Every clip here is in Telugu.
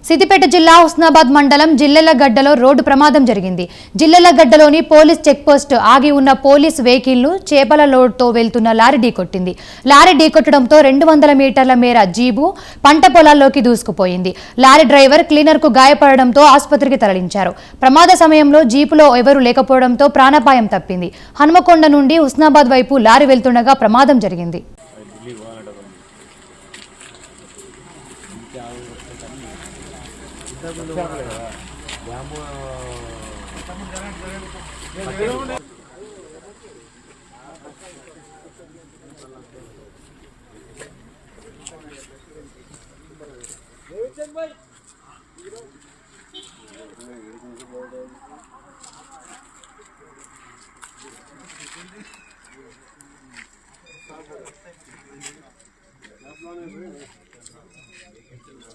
సిద్దిపేట జిల్లా హుస్నాబాద్ మండలం జిల్లెలగడ్డలో రోడ్డు ప్రమాదం జరిగింది. జిల్లెలగడ్డలోని పోలీస్ చెక్పోస్ట్ ఆగి ఉన్న పోలీస్ వెహికల్ను చేపల లోడ్తో వెళ్తున్న లారీ ఢీకొట్టింది. లారీ ఢీకొట్టడంతో 200 మీటర్ల మేర జీబు పంట పొలాల్లోకి దూసుకుపోయింది. లారీ డ్రైవర్ క్లీనర్కు గాయపడడంతో ఆసుపత్రికి తరలించారు. ప్రమాద సమయంలో జీపులో ఎవరూ లేకపోవడంతో ప్రాణాపాయం తప్పింది. హనుమకొండ నుండి హుస్నాబాద్ వైపు లారీ వెళ్తుండగా ప్రమాదం జరిగింది.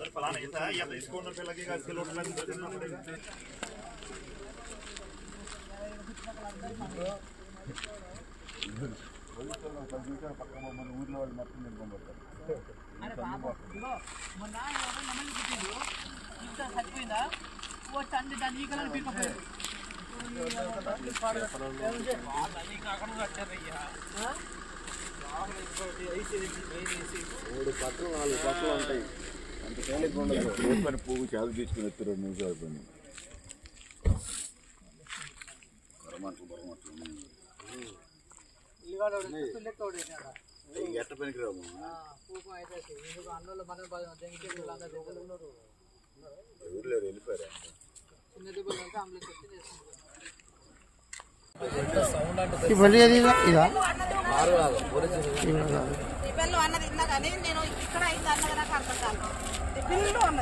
सर फलाना ऐसा है या तो इसको ओनर पे लगेगा इसके लोड पे करना पड़ेगा। अरे बाबा दिगो మొన్నా ఎవరో నమ్మని పుట్టిండు ఇంత సచ్చిపోయిందా ఓ చండి దాని ఈకలను పీకపోయారు దాని కాకుండా కట్టారయ్యా మూడు పక్కలు 4 పక్కలు ఉంటాయి అంత తేలిక ఉండదు పని పువ్వు చాలు తీసుకుని ఎత్తు 2 నిమిషాలు అయిపోయింది ఎట్ట పనికి రాము ఊర్లేరు వెళ్ళిపోయారా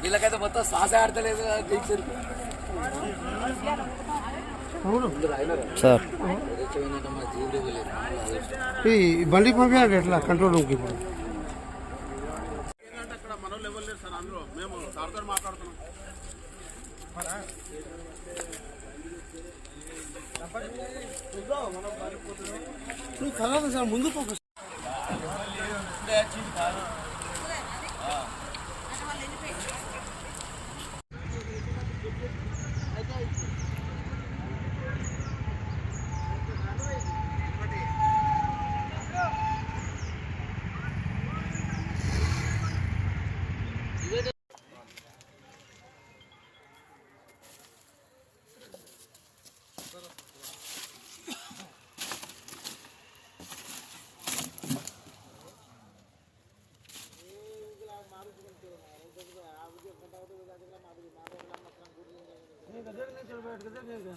వీళ్ళకైతే మొత్తం శ్వాస ఆడతలేదు సార్ ఈ బండి పంపినాడు ఎట్లా కంట్రోల్ రూమ్కి ఇప్పుడు నువ్వు కలదు సార్ ముందు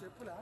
చెప్పులా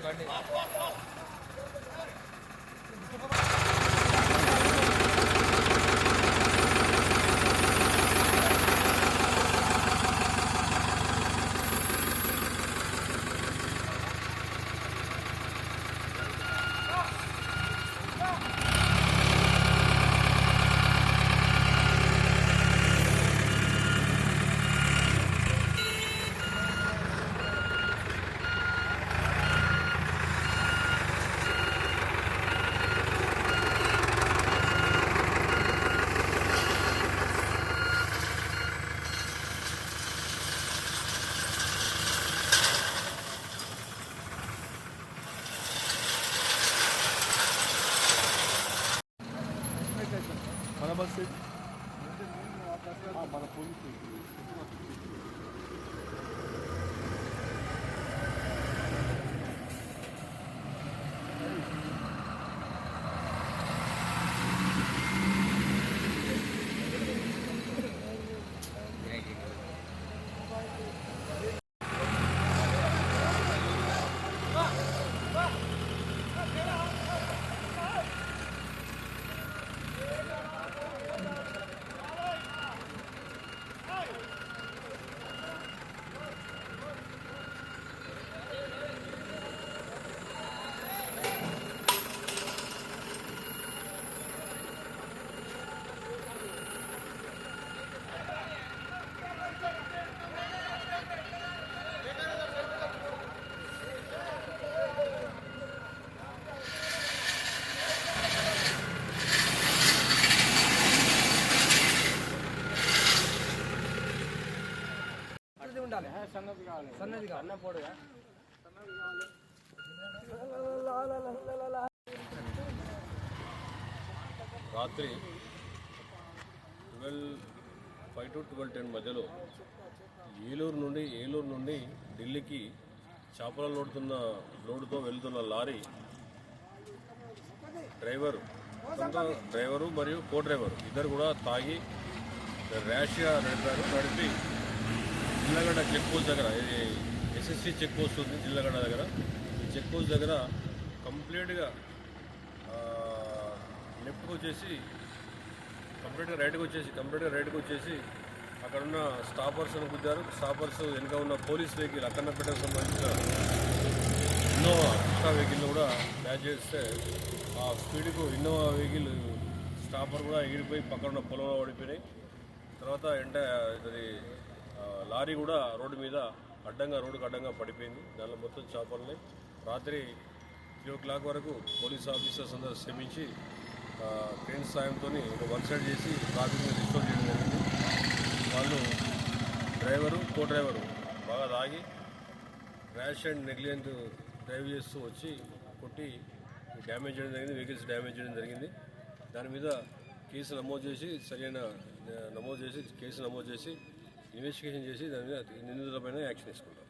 బండి బస్సు మన పోలీసు రాత్రి 12:05 to 12:10 మధ్యలో ఏలూరు నుండి ఢిల్లీకి చేపల లోడుతో వెళ్తున్న లారీ డ్రైవరు మరియు కో డ్రైవరు ఇద్దరు కూడా తాగి ర్యాష్గా నడిపి జిల్లగడ్డ చెక్ పోస్ట్ దగ్గర ఇది ఎస్ఎస్సి చెక్ పోస్ట్ ఉంది జిల్లగడ్డ దగ్గర. ఈ చెక్ పోస్ట్ దగ్గర కంప్లీట్గా లెఫ్ట్కి వచ్చేసి కంప్లీట్గా రైట్కి వచ్చేసి అక్కడ ఉన్న స్టాపర్స్ని గుద్దారు. స్టాపర్స్ వెనుక ఉన్న పోలీస్ వెహికల్ అక్కన్నపేటకు సంబంధించిన ఇన్నోవా ఎక్స్ట్రా వెహికల్ని కూడా క్యాచ్ చేస్తే ఆ స్పీడ్కు ఇన్నోవా వెహికల్ స్టాపర్ కూడా ఈడిపోయి పక్కన ఉన్న పొలంలో పడిపోయినాయి. తర్వాత అది లారీ కూడా రోడ్డుకి అడ్డంగా పడిపోయింది. దానిలో మొత్తం చేపలని రాత్రి 3 o'clock వరకు పోలీస్ ఆఫీసర్స్ అందరూ శ్రమించి ట్రైన్ సాయంతో ఒక వన్ సైడ్ చేసి ట్రాఫిక్ని రిస్టోర్ చేయడం జరిగింది. వాళ్ళు కో డ్రైవరు బాగా తాగి ర్యాష్ అండ్ నెగ్లిజెంట్ డ్రైవ్ చేస్తూ వచ్చి కొట్టి డ్యామేజ్ చేయడం జరిగింది, వెహికల్స్ డ్యామేజ్ చేయడం జరిగింది. దాని మీద కేసు నమోదు చేసి కేసు నమోదు చేసి ఇన్వెస్టిగేషన్ చేసి దాని మీద నిందితులపైన యాక్షన్ తీసుకుంటాం.